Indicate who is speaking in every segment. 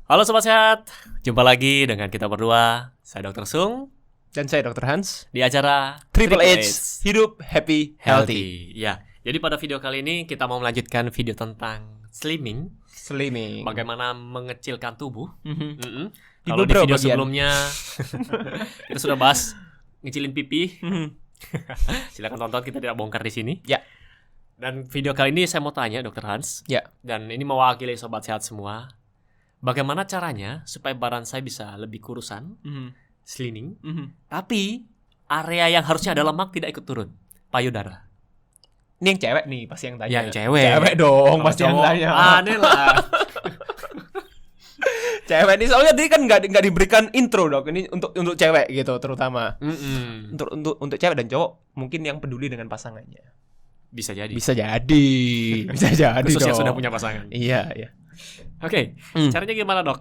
Speaker 1: Halo Sobat Sehat, jumpa lagi dengan kita berdua. Saya Dr. Sung
Speaker 2: Dan saya Dr. Hans.
Speaker 1: di acara
Speaker 2: Triple H, hidup happy healthy.
Speaker 1: Ya, jadi pada video kali ini kita mau melanjutkan video tentang slimming, bagaimana mengecilkan tubuh.
Speaker 2: Di
Speaker 1: Kalau di
Speaker 2: beberapa
Speaker 1: video
Speaker 2: bagian.
Speaker 1: sebelumnya kita sudah bahas ngecilin pipi. Silakan tonton, kita tidak bongkar di sini.
Speaker 2: Ya.
Speaker 1: Dan video kali ini saya mau tanya Dr. Hans.
Speaker 2: Ya.
Speaker 1: Dan ini mewakili Sobat Sehat semua. Bagaimana caranya supaya badan saya bisa lebih kurusan, slimming, tapi area yang harusnya ada lemak tidak ikut turun, payudara.
Speaker 2: Ini yang cewek nih pasti yang tanya.
Speaker 1: Yang cewek.
Speaker 2: Cewek dong
Speaker 1: Kalau
Speaker 2: pasti yang
Speaker 1: cowok,
Speaker 2: tanya.
Speaker 1: aneh lah.
Speaker 2: Cewek nih soalnya dia kan nggak diberikan intro dok. Ini untuk cewek gitu terutama. Untuk cewek dan cowok mungkin yang peduli dengan pasangannya.
Speaker 1: Bisa jadi.
Speaker 2: Bisa jadi. Bisa jadi
Speaker 1: Khususnya
Speaker 2: dong.
Speaker 1: sudah punya pasangan.
Speaker 2: Iya, iya.
Speaker 1: Oke, caranya gimana dok?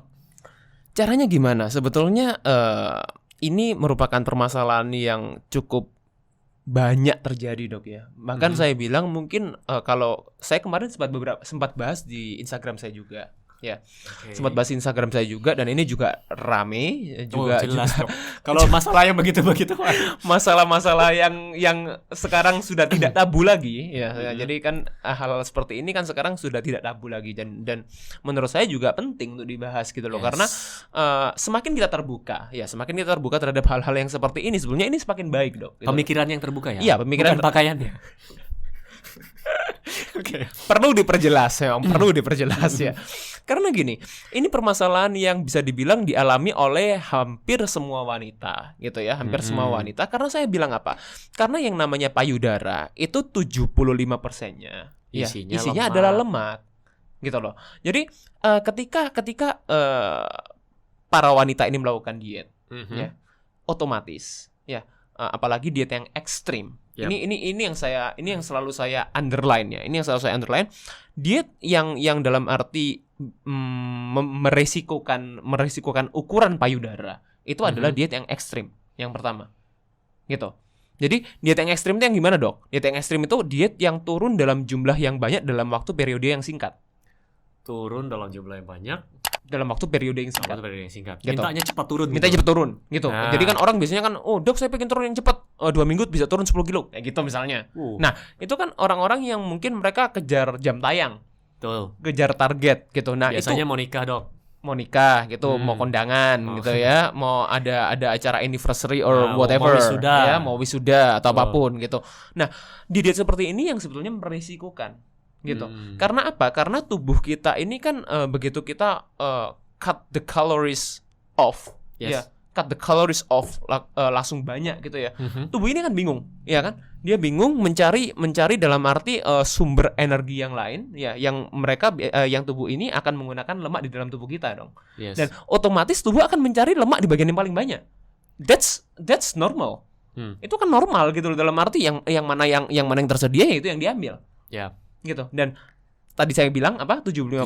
Speaker 2: Caranya gimana? Sebetulnya ini merupakan permasalahan yang cukup banyak terjadi dok ya. Bahkan saya bilang mungkin kalau saya kemarin sempat bahas di Instagram saya juga. Ya, sempat bahas Instagram saya juga dan ini juga rame juga
Speaker 1: jelas dok. Kalau masalahnya begitu-begitu,
Speaker 2: masalah-masalah yang sekarang sudah tidak tabu lagi ya. Jadi kan hal seperti ini kan sekarang sudah tidak tabu lagi dan menurut saya juga penting untuk dibahas gitu loh. Karena semakin kita terbuka terhadap hal-hal yang seperti ini, sebenarnya ini semakin baik dok gitu.
Speaker 1: Pemikiran yang terbuka ya.
Speaker 2: Iya, pemikiran.
Speaker 1: Bukan pakaiannya. Oke.
Speaker 2: Perlu diperjelas ya. Karena gini, ini permasalahan yang bisa dibilang dialami oleh hampir semua wanita gitu ya, hampir semua wanita. Karena saya bilang apa? Karena yang namanya payudara itu 75%-nya isinya adalah lemak. Gitu loh. Jadi ketika para wanita ini melakukan diet ya, otomatis ya, apalagi diet yang ekstrim.
Speaker 1: Yep.
Speaker 2: Ini yang selalu saya underline ya. Ini yang selalu saya underline. Diet yang dalam arti meresikokan ukuran payudara itu adalah diet yang ekstrim. Yang pertama. Gitu. Jadi diet yang ekstrim itu yang gimana, Dok? Diet yang ekstrim itu diet yang turun dalam jumlah yang banyak dalam waktu periode yang singkat.
Speaker 1: Turun dalam jumlah yang banyak
Speaker 2: dalam waktu periode yang singkat.
Speaker 1: Gitu. Mintanya cepat turun.
Speaker 2: Minta cepat turun gitu.
Speaker 1: Nah.
Speaker 2: Jadi kan orang biasanya kan, oh dok saya pengen turun yang cepat, 2 minggu bisa turun 10 kilo kayak gitu misalnya. Nah itu kan orang-orang yang mungkin mereka kejar jam tayang.
Speaker 1: Betul.
Speaker 2: Kejar target gitu. Nah
Speaker 1: biasanya
Speaker 2: itu
Speaker 1: mau nikah dok.
Speaker 2: Mau nikah gitu, mau kondangan gitu ya, mau ada acara anniversary or whatever, mau wisuda atau apapun gitu. Nah di diet seperti ini yang sebetulnya merisikokan gitu. Karena apa? Karena tubuh kita ini kan begitu kita cut the calories off, ya, cut the calories off langsung banyak gitu ya. Tubuh ini kan bingung, ya kan? Dia bingung mencari dalam arti sumber energi yang lain, ya, yang tubuh ini akan menggunakan lemak di dalam tubuh kita dong. Dan otomatis tubuh akan mencari lemak di bagian yang paling banyak. That's normal. Itu kan normal gitu loh, dalam arti yang mana yang tersedia itu yang diambil. Gitu. Dan tadi saya bilang apa? 75%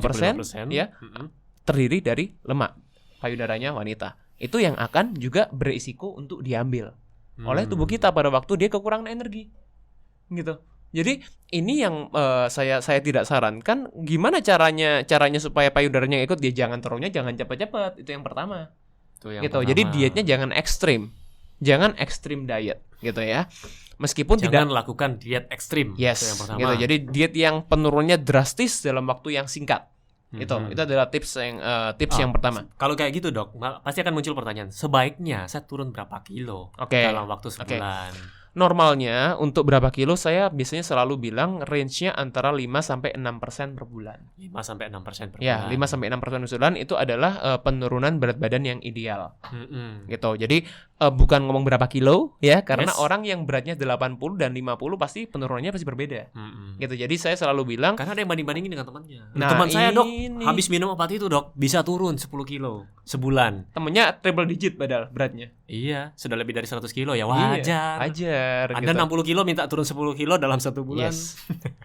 Speaker 2: ya. Terdiri dari lemak payudaranya wanita. Itu yang akan juga berisiko untuk diambil oleh tubuh kita pada waktu dia kekurangan energi. Gitu. Jadi ini yang saya tidak sarankan. Gimana caranya supaya payudaranya ikut? Dia jangan turunnya jangan cepat-cepat. Itu yang pertama. Jadi dietnya jangan ekstrim. Jangan ekstrim diet gitu ya. Meskipun
Speaker 1: jangan lakukan diet ekstrim.
Speaker 2: Yes,
Speaker 1: itu yang pertama.
Speaker 2: Gitu. Jadi diet yang penurunannya drastis dalam waktu yang singkat. Itu adalah tips yang pertama.
Speaker 1: Kalau kayak gitu dok, pasti akan muncul pertanyaan. Sebaiknya saya turun berapa kilo dalam waktu sebulan?
Speaker 2: Normalnya untuk berapa kilo saya biasanya selalu bilang range-nya antara 5-6% per bulan.
Speaker 1: 5-6% per bulan.
Speaker 2: Ya, 5-6% per bulan itu adalah penurunan berat badan yang ideal. Gitu. Jadi bukan ngomong berapa kilo ya, karena orang yang beratnya 80 dan 50 pasti penurunannya pasti berbeda. Gitu. Jadi saya selalu bilang
Speaker 1: karena ada yang banding-bandingin dengan temannya. Teman saya dok habis minum obat itu dok bisa turun 10 kilo sebulan.
Speaker 2: Temennya triple digit padahal beratnya.
Speaker 1: Iya, sudah lebih dari 100 kilo ya wajar. Anda
Speaker 2: gitu.
Speaker 1: 60 kilo minta turun 10 kilo dalam 1 bulan.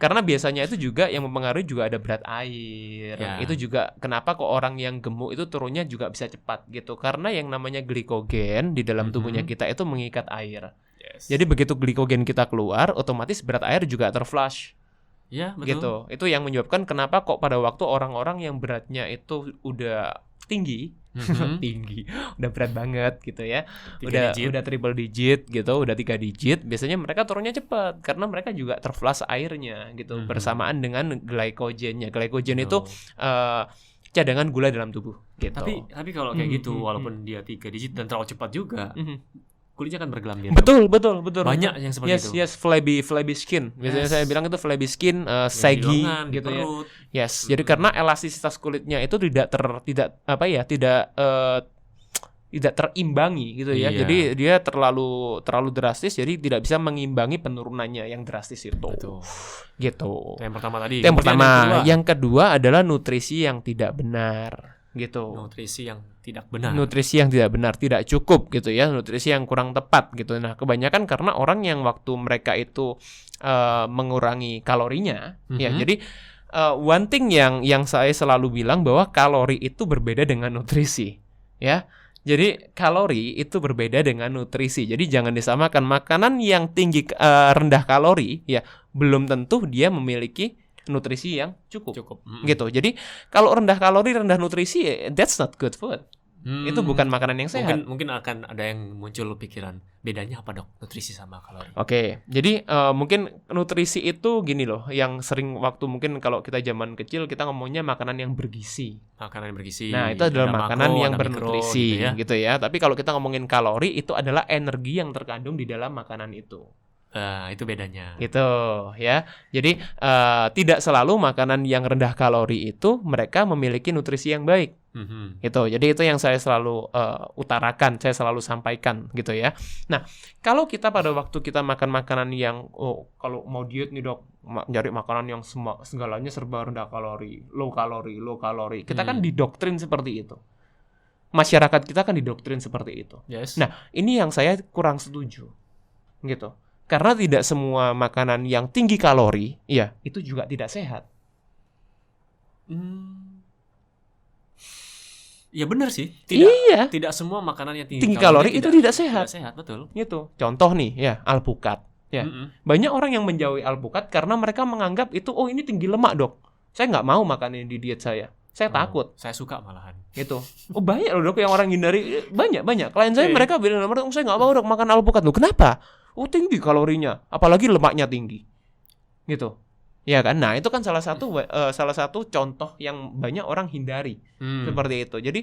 Speaker 2: Karena biasanya itu juga yang mempengaruhi juga ada berat air. Itu juga kenapa kok orang yang gemuk itu turunnya juga bisa cepat gitu. Karena yang namanya glikogen di dalam tubuhnya kita itu mengikat air. Jadi begitu glikogen kita keluar, otomatis berat air juga terflush.
Speaker 1: Ya, betul.
Speaker 2: Gitu. Itu yang menyebabkan kenapa kok pada waktu orang-orang yang beratnya itu udah tinggi, tinggi, udah berat banget gitu ya, udah triple digit gitu, udah 3 digit, biasanya mereka turunnya cepat karena mereka juga terflush airnya gitu, bersamaan dengan glikogennya. Glikogen itu cadangan gula dalam tubuh gitu.
Speaker 1: Tapi kalau kayak gitu, walaupun dia 3 digit dan terlalu cepat juga, kulitnya kan bergelambir.
Speaker 2: Betul.
Speaker 1: Banyak yang seperti itu.
Speaker 2: Yes, flabby skin. Biasanya saya bilang itu flabby skin, saggy gitu ya. Yes, jadi karena elastisitas kulitnya itu tidak terimbangi gitu ya. Jadi dia terlalu drastis, jadi tidak bisa mengimbangi penurunannya yang drastis itu.
Speaker 1: Betul.
Speaker 2: Gitu.
Speaker 1: Yang pertama tadi.
Speaker 2: Yang kedua adalah nutrisi yang tidak benar. Gitu.
Speaker 1: Nutrisi yang tidak benar, tidak cukup gitu ya, nutrisi yang kurang tepat gitu. Nah, kebanyakan karena orang yang waktu mereka itu mengurangi kalorinya, ya. Jadi one thing yang saya selalu bilang bahwa kalori itu berbeda dengan nutrisi, ya. Jadi kalori itu berbeda dengan nutrisi. Jadi jangan disamakan. Makanan yang tinggi rendah kalori, ya, belum tentu dia memiliki nutrisi yang cukup. Gitu. Jadi kalau rendah kalori, rendah nutrisi, that's not good food. Itu bukan makanan yang sehat. Mungkin akan ada yang muncul pikiran, bedanya apa dok, nutrisi sama kalori?
Speaker 2: Oke, jadi mungkin nutrisi itu gini loh, yang sering waktu mungkin kalau kita zaman kecil kita ngomongnya makanan yang bergizi.
Speaker 1: Makanan yang bergizi.
Speaker 2: Nah, itu adalah makanan yang bernutrisi gitu ya. Tapi kalau kita ngomongin kalori, itu adalah energi yang terkandung di dalam makanan itu.
Speaker 1: Itu bedanya.
Speaker 2: Gitu ya. Jadi tidak selalu makanan yang rendah kalori itu mereka memiliki nutrisi yang baik. Gitu. Jadi itu yang saya selalu utarakan, saya selalu sampaikan gitu ya. Nah, kalau kita pada waktu kita makan makanan yang kalau mau diet nih dok, nyari makanan yang segalanya serba rendah kalori, low kalori. Kita kan didoktrin seperti itu. Masyarakat kita kan didoktrin seperti itu.
Speaker 1: Yes.
Speaker 2: Nah, ini yang saya kurang setuju. Gitu. Karena tidak semua makanan yang tinggi kalori, ya, itu juga tidak sehat.
Speaker 1: Ya benar sih. Tidak semua makanan yang tinggi
Speaker 2: kalori itu tidak sehat.
Speaker 1: Tidak sehat, betul.
Speaker 2: Gitu. Contoh nih, ya, alpukat. Ya. Banyak orang yang menjauhi alpukat karena mereka menganggap itu, oh ini tinggi lemak dok. Saya nggak mau makan ini di diet saya. Saya takut.
Speaker 1: Saya suka malahan.
Speaker 2: Gitu. Oh banyak loh dok yang orang hindari. Banyak. Klien saya mereka bilang, saya nggak mau dok makan alpukat. Loh kenapa? Oh tinggi kalorinya, apalagi lemaknya tinggi, gitu, ya kan? Nah itu kan salah satu contoh yang banyak orang hindari seperti itu. Jadi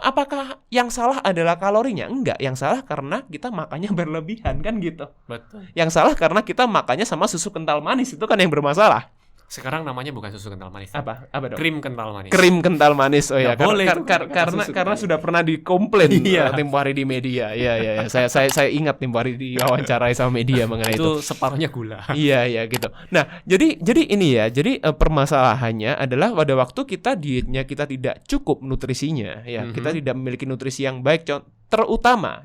Speaker 2: apakah yang salah adalah kalorinya? Enggak, yang salah karena kita makannya berlebihan kan gitu.
Speaker 1: Betul.
Speaker 2: Yang salah karena kita makannya sama susu kental manis, itu kan yang bermasalah.
Speaker 1: Sekarang namanya bukan susu kental manis.
Speaker 2: Apa dong?
Speaker 1: Krim kental manis.
Speaker 2: Krim kental manis. Oh ya, karena sudah pernah dikomplain tempo hari di media. Iya. Saya ingat tempo hari diwawancarai sama media mengenai itu.
Speaker 1: Itu separuhnya gula.
Speaker 2: Iya gitu. Nah, jadi ini ya. Jadi permasalahannya adalah pada waktu kita dietnya kita tidak cukup nutrisinya, ya. Kita tidak memiliki nutrisi yang baik. Terutama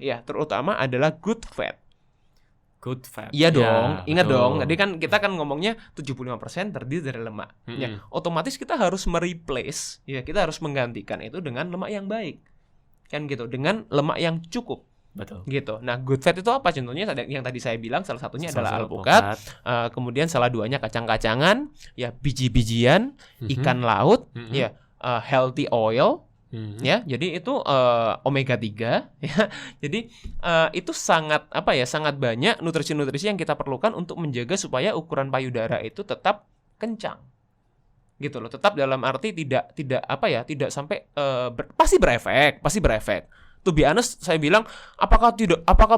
Speaker 2: adalah good fat.
Speaker 1: Good fat.
Speaker 2: Iya dong, ingat dong. Tadi kan kita kan ngomongnya 75% terdiri dari lemak. Ya, otomatis kita harus mereplace, ya kita harus menggantikan itu dengan lemak yang baik. Kan gitu, dengan lemak yang cukup.
Speaker 1: Betul.
Speaker 2: Gitu. Nah, good fat itu apa? Contohnya yang tadi saya bilang salah satunya adalah alpukat, kemudian salah duanya kacang-kacangan, ya biji-bijian, ikan laut, ya healthy oil. Ya, jadi itu omega 3 ya. Jadi itu sangat banyak nutrisi-nutrisi yang kita perlukan untuk menjaga supaya ukuran payudara itu tetap kencang. Gitu loh, tetap dalam arti tidak sampai pasti berefek. To be honest, saya bilang apakah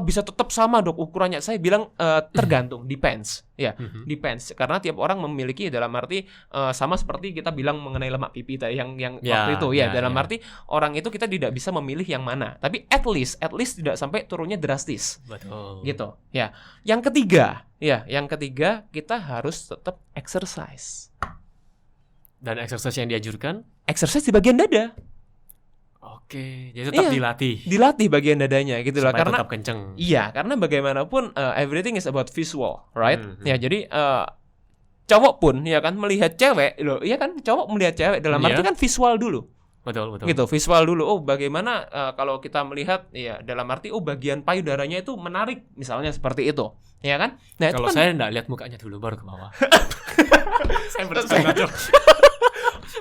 Speaker 2: bisa tetap sama dok ukurannya? Saya bilang tergantung, depends. Ya, depends. Karena tiap orang memiliki dalam arti sama seperti kita bilang mengenai lemak pipi yang waktu itu dalam arti orang itu kita tidak bisa memilih yang mana. Tapi at least tidak sampai turunnya drastis.
Speaker 1: Betul.
Speaker 2: Gitu. Ya. Yang ketiga kita harus tetap exercise.
Speaker 1: Dan exercise yang dianjurkan?
Speaker 2: Exercise di bagian dada.
Speaker 1: Oke, jadi tetap
Speaker 2: dilatih bagian dadanya gitu loh, karena
Speaker 1: tetap kenceng.
Speaker 2: Iya, karena bagaimanapun everything is about visual, right? Ya, jadi cowok pun ya kan melihat cewek loh, iya kan cowok melihat cewek dalam arti kan visual dulu.
Speaker 1: Betul.
Speaker 2: Gitu, visual dulu. Oh, bagaimana kalau kita melihat ya dalam arti bagian payudaranya itu menarik, misalnya seperti itu. Ya kan? Nah,
Speaker 1: kalau
Speaker 2: itu kan
Speaker 1: saya enggak lihat mukanya dulu baru ke bawah. Saya bercanda.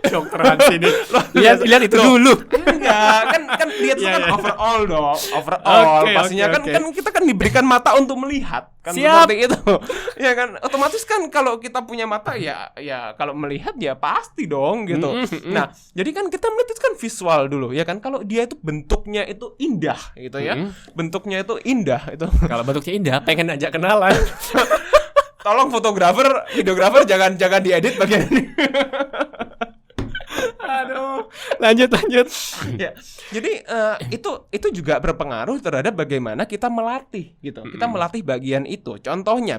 Speaker 1: Dokter Hans ini. Lihat itu dulu.
Speaker 2: Enggak, kan lihat itu kan overall dong. Overall. Pastinya kan kita kan diberikan mata untuk melihat kan.
Speaker 1: Siap.
Speaker 2: Seperti itu. Ya kan, otomatis kan kalau kita punya mata ya kalau melihat ya pasti dong gitu. Nah, jadi kan kita melihat itu kan visual dulu ya kan. Kalau dia itu bentuknya itu indah gitu ya. Bentuknya itu indah itu.
Speaker 1: Kalau bentuknya indah, pengen ajak kenalan.
Speaker 2: Tolong videografer jangan diedit bagian ini.
Speaker 1: Aduh, lanjut.
Speaker 2: Ya, jadi itu juga berpengaruh terhadap bagaimana kita melatih gitu. Kita melatih bagian itu. Contohnya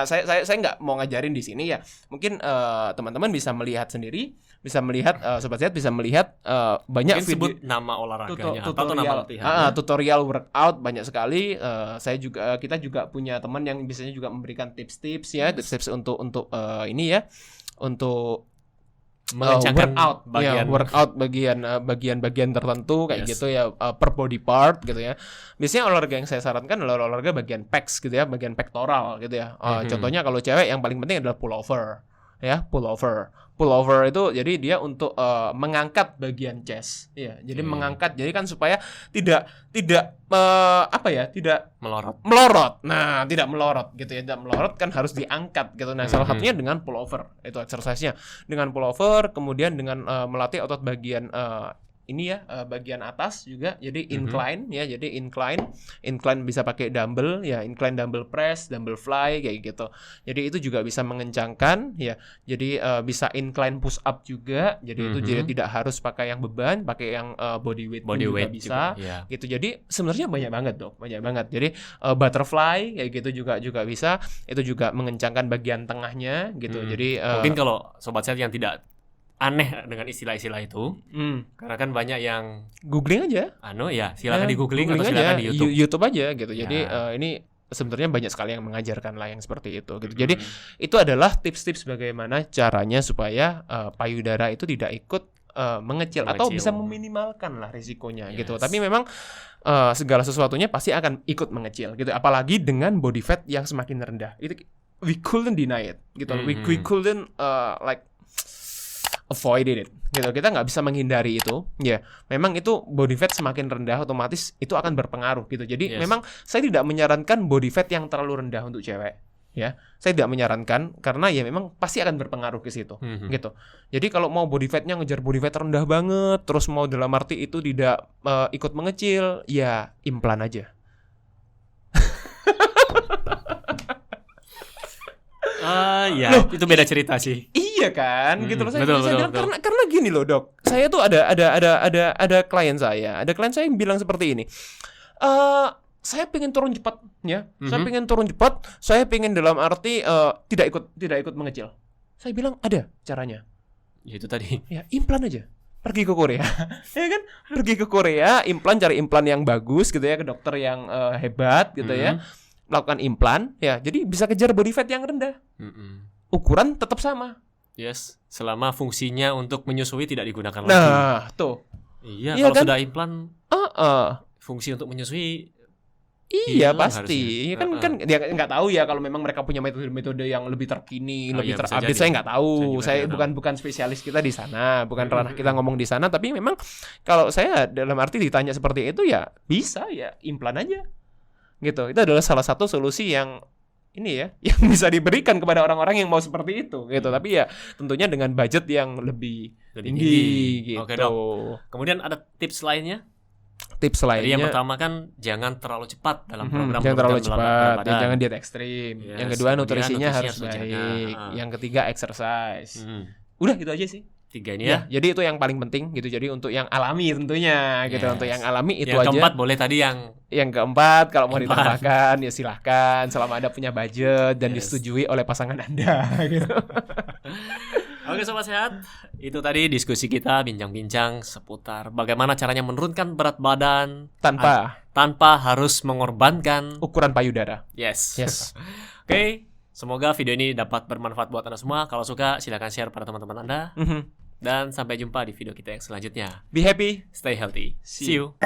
Speaker 2: saya nggak mau ngajarin di sini ya. Mungkin teman-teman bisa melihat sendiri, bisa melihat Sobat Sehat bisa melihat banyak
Speaker 1: mungkin
Speaker 2: video
Speaker 1: sebut nama olahraganya atau nama latihan.
Speaker 2: Tutorial workout banyak sekali. Kita juga punya teman yang biasanya juga memberikan tips-tips ya, tips untuk ini ya, untuk workout bagian tertentu kayak gitu ya, per body part gitu ya. Biasanya olahraga yang saya sarankan adalah olahraga bagian pecs gitu ya, bagian pektoral gitu ya. Contohnya kalau cewek yang paling penting adalah pullover ya, pullover itu jadi dia untuk mengangkat bagian chest ya. Jadi mengangkat, jadi kan supaya tidak melorot. Nah, tidak melorot gitu ya. Tidak melorot kan harus diangkat gitu. Nah, salah satunya dengan pullover. Itu exercise-nya. Dengan pullover, kemudian dengan melatih otot bagian bagian atas juga. Jadi incline ya. Jadi incline bisa pakai dumbbell ya, incline dumbbell press, dumbbell fly kayak gitu. Jadi itu juga bisa mengencangkan ya. Jadi bisa incline push up juga. Jadi itu jadi tidak harus pakai yang beban, pakai yang body weight juga bisa juga, gitu. Jadi sebenarnya banyak banget. Jadi butterfly kayak gitu juga bisa. Itu juga mengencangkan bagian tengahnya gitu. Jadi
Speaker 1: mungkin kalau Sobat Sehat yang tidak aneh dengan istilah-istilah itu, karena kan banyak yang
Speaker 2: googling aja.
Speaker 1: Silakan di googling atau silakan di
Speaker 2: YouTube aja gitu. Jadi ini sebenarnya banyak sekali yang mengajarkan lah yang seperti itu gitu. Jadi itu adalah tips-tips bagaimana caranya supaya payudara itu tidak ikut mengecil atau bisa meminimalkan lah risikonya gitu. Tapi memang segala sesuatunya pasti akan ikut mengecil gitu. Apalagi dengan body fat yang semakin rendah. Itu we couldn't deny it gitu. We couldn't avoided it gitu. Kita nggak bisa menghindari itu ya. Memang itu body fat semakin rendah otomatis itu akan berpengaruh gitu. Jadi memang saya tidak menyarankan body fat yang terlalu rendah untuk cewek ya. Saya tidak menyarankan karena ya memang pasti akan berpengaruh ke situ gitu. Jadi kalau mau body fatnya ngejar body fat rendah banget, terus mau dalam arti itu tidak ikut mengecil, ya implan aja.
Speaker 1: Itu beda cerita sih.
Speaker 2: Iya kan, gitu loh. Saya bilang karena gini loh dok. Saya tuh ada klien saya, yang bilang seperti ini. Saya pengen turun cepat, ya. Saya pengen turun cepat. Saya pengen dalam arti tidak ikut mengecil. Saya bilang ada caranya.
Speaker 1: Ya itu tadi.
Speaker 2: Ya implan aja. Pergi ke Korea, ya kan? Pergi ke Korea, cari implan yang bagus gitu ya, ke dokter yang hebat gitu ya. Lakukan implan ya, jadi bisa kejar body fat yang rendah. Ukuran tetap sama.
Speaker 1: Yes, selama fungsinya untuk menyusui tidak digunakan lagi.
Speaker 2: Nah, tuh.
Speaker 1: Iya, kalau kan? Sudah implan fungsi untuk menyusui.
Speaker 2: Iya pasti. Kan dia nggak tahu ya kalau memang mereka punya metode yang lebih terkini, lebih terupdate. Saya nggak tahu. Saya bukan spesialis kita di sana, bukan ranah kita ngomong di sana. Tapi memang kalau saya dalam arti ditanya seperti itu ya bisa ya implan aja. Gitu. Itu adalah salah satu solusi yang ini ya, yang bisa diberikan kepada orang-orang yang mau seperti itu gitu. Tapi ya tentunya dengan budget yang lebih tinggi gitu.
Speaker 1: Oke, Dok. Kemudian ada tips lainnya?
Speaker 2: Tips lainnya.
Speaker 1: Jadi yang pertama kan jangan terlalu cepat dalam program.
Speaker 2: Jangan terlalu cepat, jangan diet ekstrim. Yang kedua nutrisinya harus baik. Yang ketiga exercise. Udah gitu aja sih.
Speaker 1: 3 ini ya.
Speaker 2: Jadi itu yang paling penting gitu. Jadi untuk yang alami tentunya gitu. Untuk yang alami itu
Speaker 1: yang
Speaker 2: aja.
Speaker 1: Yang keempat boleh tadi yang
Speaker 2: keempat kalau mau ditambahkan ya silahkan selama Anda punya budget dan disetujui oleh pasangan Anda gitu.
Speaker 1: Oke Sobat Sehat, itu tadi diskusi kita bincang-bincang seputar bagaimana caranya menurunkan berat badan tanpa harus mengorbankan
Speaker 2: ukuran payudara.
Speaker 1: Yes. Oke. Semoga video ini dapat bermanfaat buat Anda semua. Kalau suka, silakan share pada teman-teman Anda. Dan sampai jumpa di video kita yang selanjutnya.
Speaker 2: Be happy,
Speaker 1: stay healthy. See you.